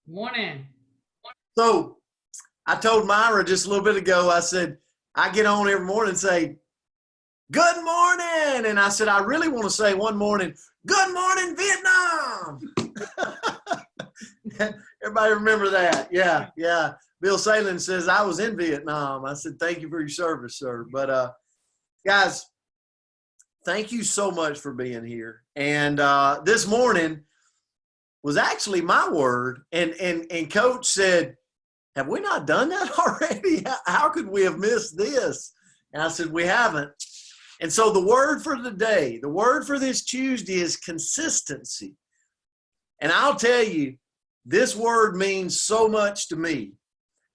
Morning. So I told Myra just a little bit ago, I said, I get on every morning and say, good morning. And I said, I really want to say one morning, good morning, Vietnam. Everybody remember that? Yeah, yeah. Bill Salen says, I was in Vietnam. I said, thank you for your service, sir. But guys, thank you so much for being here. And this morning was actually my word. And Coach said, have we not done that already? How could we have missed this? And I said, we haven't. And so the word for the day, the word for this Tuesday is consistency. And I'll tell you, this word means so much to me.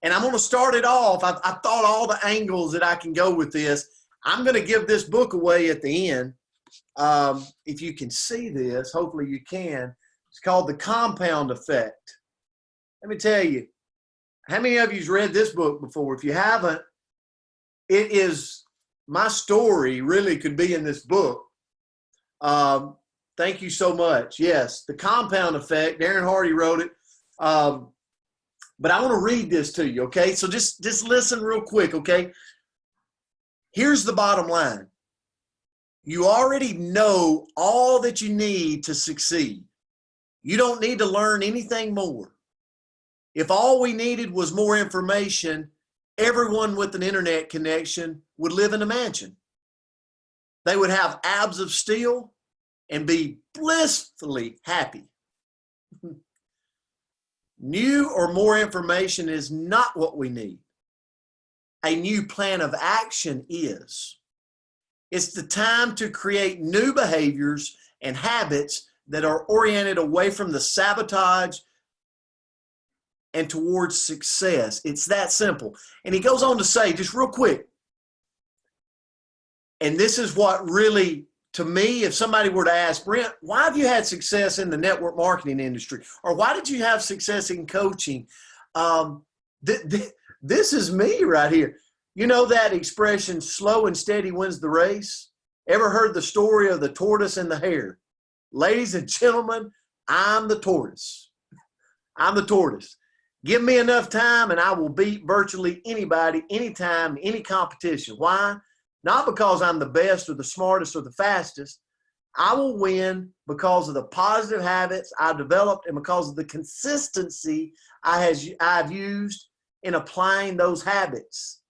And I'm going to start it off. I thought all the angles that I can go with this. I'm going to give this book away at the end. If you can see this, hopefully you can. It's called The Compound Effect. Let me tell you, how many of you's read this book before? If you haven't, it is, my story really could be in this book. Thank you so much. Yes, The Compound Effect. Darren Hardy wrote it. But I want to read this to you, okay? So just listen real quick, okay? Here's the bottom line. You already know all that you need to succeed. You don't need to learn anything more. If all we needed was more information, everyone with an internet connection would live in a mansion. They would have abs of steel and be blissfully happy. New or more information is not what we need. A new plan of action is. It's the time to create new behaviors and habits that are oriented away from the sabotage and towards success. It's that simple. And he goes on to say, just real quick, and this is what really, to me, if somebody were to ask, Brent, why have you had success in the network marketing industry? Or why did you have success in coaching? This is me right here. You know that expression, slow and steady wins the race? Ever heard the story of the tortoise and the hare? Ladies and gentlemen, I'm the tortoise. I'm the tortoise. Give me enough time and I will beat virtually anybody, anytime, any competition. Why? Not because I'm the best or the smartest or the fastest. I will win because of the positive habits I've developed and because of the consistency I've used in applying those habits.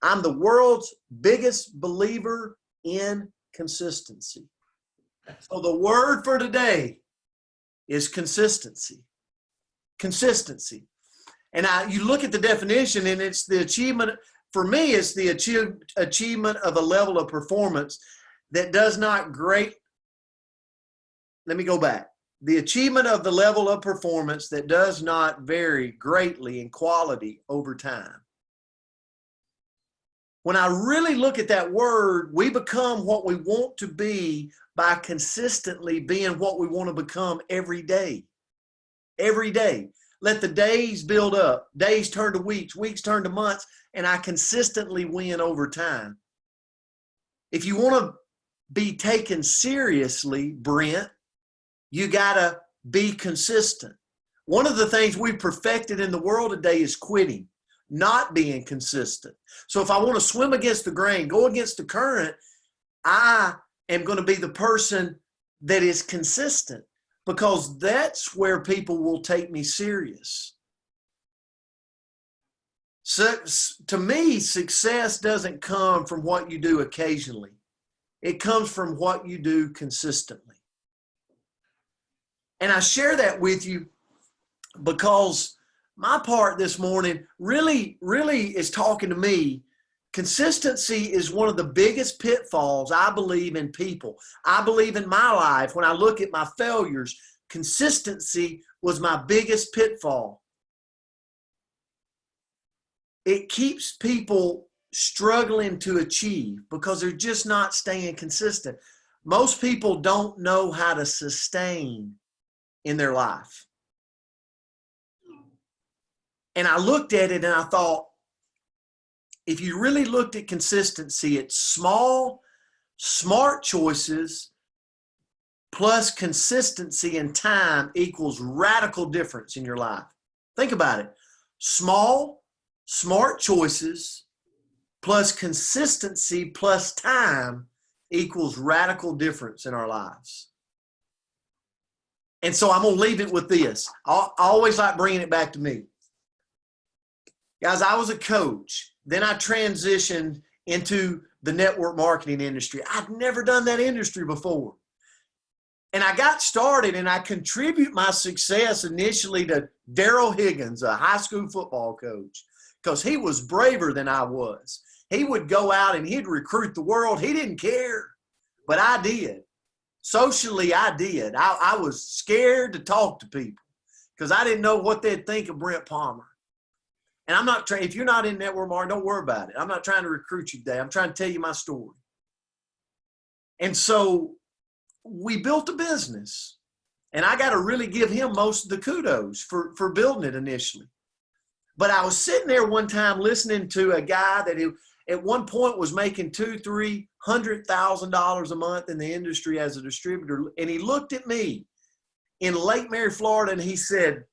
I'm the world's biggest believer in consistency. So the word for today is consistency. Consistency. And you look at the definition and it's the achievement, for me, it's the achievement of a level of performance that does not let me go back. The achievement of the level of performance that does not vary greatly in quality over time. When I really look at that word, we become what we want to be by consistently being what we want to become every day. Every day. Let the days build up. Days turn to weeks, weeks turn to months, and I consistently win over time. If you want to be taken seriously, Brent, you got to be consistent. One of the things we've perfected in the world today is quitting, not being consistent. So if I want to swim against the grain, go against the current, I am going to be the person that is consistent. Because that's where people will take me serious. So, to me, success doesn't come from what you do occasionally. It comes from what you do consistently. And I share that with you because my part this morning really is talking to me. Consistency is one of the biggest pitfalls I believe in people. I believe in my life. When I look at my failures, consistency was my biggest pitfall. It keeps people struggling to achieve because they're just not staying consistent. Most people don't know how to sustain in their life. And I looked at it and I thought, if you really looked at consistency, it's small, smart choices plus consistency and time equals radical difference in your life. Think about it. Small, smart choices plus consistency plus time equals radical difference in our lives. And so I'm going to leave it with this. I always like bringing it back to me. Guys, I was a coach. Then I transitioned into the network marketing industry. I've never done that industry before. And I got started, and I contribute my success initially to Daryl Higgins, a high school football coach, because he was braver than I was. He would go out and he'd recruit the world. He didn't care, but I did. Socially, I did. I was scared to talk to people because I didn't know what they'd think of Brent Palmer. And I'm not trying, if you're not in network marketing, don't worry about it. I'm not trying to recruit you today. I'm trying to tell you my story. And so we built a business, and I got to really give him most of the kudos for building it initially. But I was sitting there one time listening to a guy that at one point was making $200,000-$300,000 a month in the industry as a distributor. And he looked at me in Lake Mary, Florida, and he said,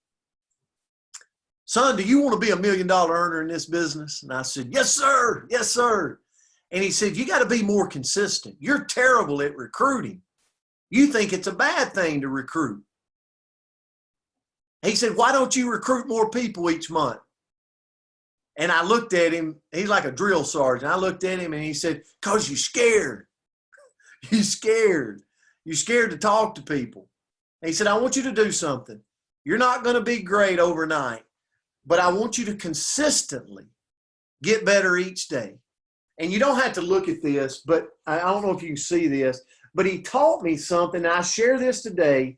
"Son, do you want to be $1 million earner in this business?" And I said, "Yes, sir. Yes, sir." And he said, "You got to be more consistent. You're terrible at recruiting. You think it's a bad thing to recruit." He said, "Why don't you recruit more people each month?" And I looked at him. He's like a drill sergeant. I looked at him and he said, "'Cause you're scared. You're scared. You're scared to talk to people." And he said, "I want you to do something. You're not going to be great overnight, but I want you to consistently get better each day." And you don't have to look at this, but I don't know if you can see this, but he taught me something. And I share this today: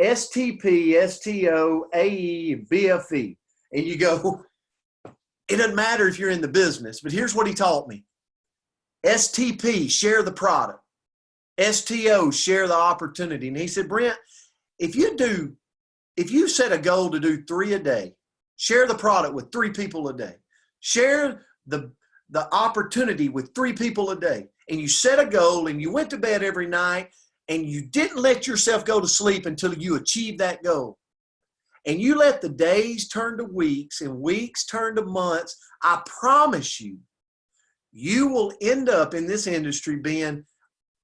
STP, STO, AE, BFE. And you go, it doesn't matter if you're in the business, but here's what he taught me. STP, share the product. STO, share the opportunity. And he said, "Brent, if you set a goal to do 3 a day, share the product with 3 people a day, share the opportunity with 3 people a day, and you set a goal and you went to bed every night and you didn't let yourself go to sleep until you achieved that goal, and you let the days turn to weeks and weeks turn to months, I promise you, you will end up in this industry being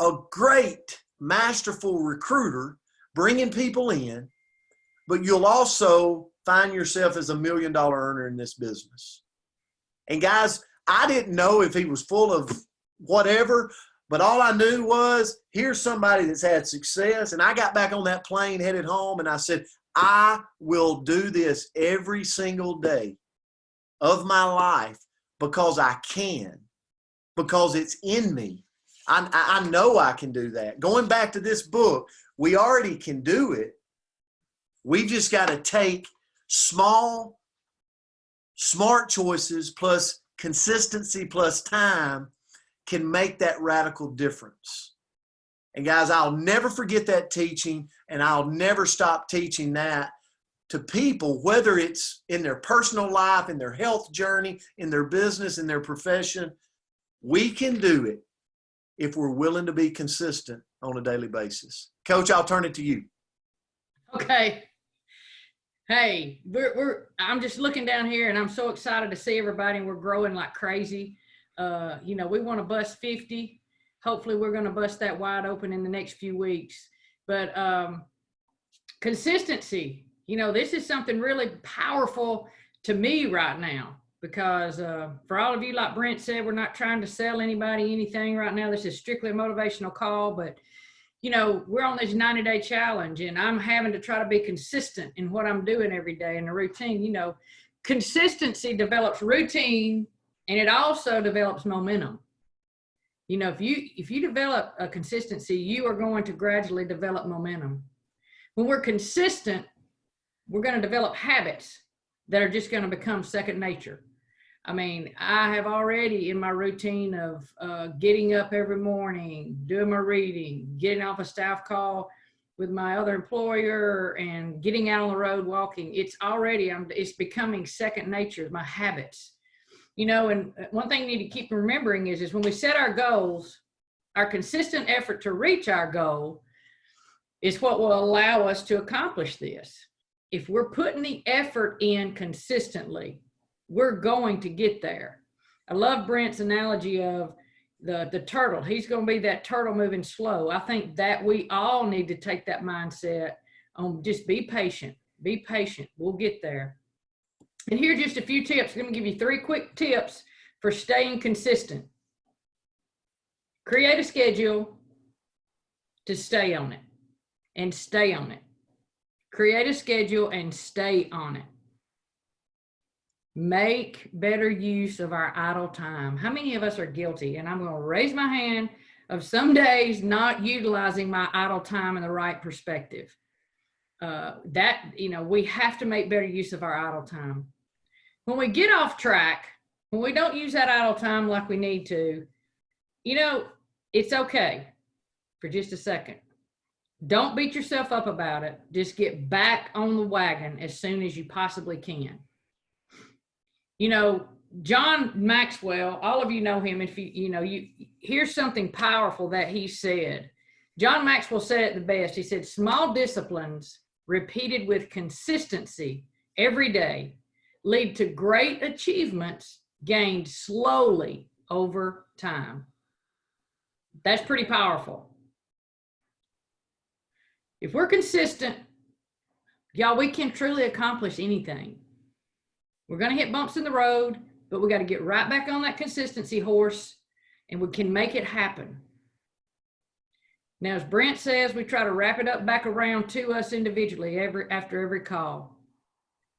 a great, masterful recruiter, bringing people in, but you'll also find yourself as $1 million earner in this business." And guys, I didn't know if he was full of whatever, but all I knew was, here's somebody that's had success. And I got back on that plane, headed home, and I said, I will do this every single day of my life because I can, because it's in me. I know I can do that. Going back to this book, we already can do it. We just got to take small, smart choices plus consistency plus time can make that radical difference. And guys, I'll never forget that teaching, and I'll never stop teaching that to people, whether it's in their personal life, in their health journey, in their business, in their profession. We can do it if we're willing to be consistent on a daily basis. Coach, I'll turn it to you. Okay. Hey, I'm just looking down here and I'm so excited to see everybody, and we're growing like crazy. We want to bust 50. Hopefully we're going to bust that wide open in the next few weeks. But consistency, this is something really powerful to me right now, because for all of you, like Brent said, we're not trying to sell anybody anything right now. This is strictly a motivational call, but we're on this 90-day challenge, and I'm having to try to be consistent in what I'm doing every day in the routine. Consistency develops routine, and it also develops momentum. If you develop a consistency, you are going to gradually develop momentum. When we're consistent, we're going to develop habits that are just going to become second nature. I have already in my routine of getting up every morning, doing my reading, getting off a staff call with my other employer, and getting out on the road walking. It's becoming second nature, my habits. And one thing you need to keep remembering is when we set our goals, our consistent effort to reach our goal is what will allow us to accomplish this. if we're putting the effort in consistently, we're going to get there. I love Brent's analogy of the turtle. He's going to be that turtle moving slow. I think that we all need to take that mindset on just be patient. Be patient. We'll get there. And here are just a few tips. I'm going to give you 3 quick tips for staying consistent. Create a schedule to stay on it and stay on it. Create a schedule and stay on it. Make better use of our idle time. How many of us are guilty? And I'm going to raise my hand of some days not utilizing my idle time in the right perspective. We have to make better use of our idle time. When we get off track, when we don't use that idle time like we need to, it's okay for just a second. Don't beat yourself up about it. Just get back on the wagon as soon as you possibly can. John Maxwell, all of you know him. If here's something powerful that he said. John Maxwell said it the best. He said, small disciplines repeated with consistency every day lead to great achievements gained slowly over time. That's pretty powerful. If we're consistent, y'all, we can truly accomplish anything. We're going to hit bumps in the road, but we got to get right back on that consistency horse, and we can make it happen. Now, as Brent says, we try to wrap it up back around to us individually after every call.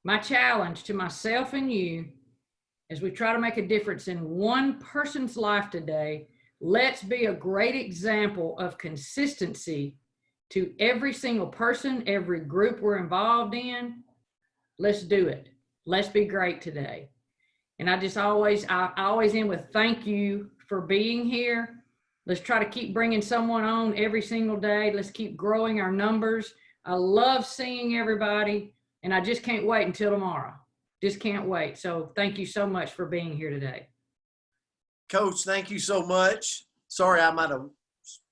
My challenge to myself and you, as we try to make a difference in one person's life today, let's be a great example of consistency to every single person, every group we're involved in. Let's do it. Let's be great today. And I always end with thank you for being here. Let's try to keep bringing someone on every single day. Let's keep growing our numbers. I love seeing everybody, and I just can't wait until tomorrow. Just can't wait. So thank you so much for being here today. Coach, thank you so much. Sorry, I might have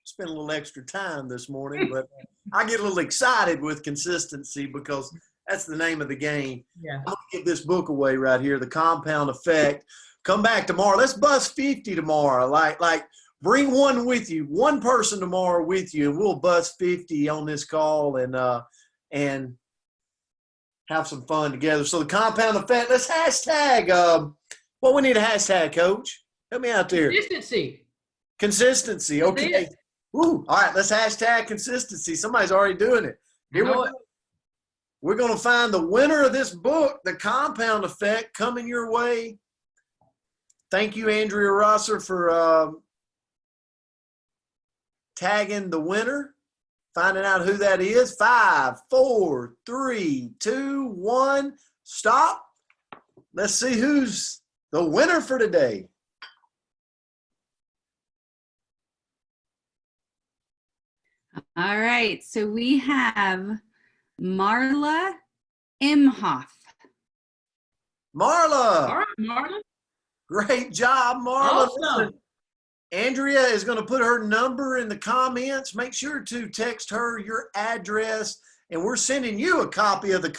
spent a little extra time this morning, but I get a little excited with consistency because that's the name of the game. Yeah. I'm going to give this book away right here, The Compound Effect. Come back tomorrow. Let's bust 50 tomorrow. Like bring one with you, one person tomorrow with you, and we'll bust 50 on this call and have some fun together. So the Compound Effect, let's hashtag. What we need a hashtag, Coach? Help me out there. Consistency. Okay. Woo. All right, let's hashtag consistency. Somebody's already doing it. Here we go. We're going to find the winner of this book, The Compound Effect, coming your way. Thank you, Andrea Rosser, for tagging the winner, finding out who that is. 5, 4, 3, 2, 1, stop. Let's see who's the winner for today. All right, so we have Marla Imhoff. Marla. All right, Marla. Great job, Marla. Awesome. Listen, Andrea is going to put her number in the comments. Make sure to text her your address, and we're sending you a copy of the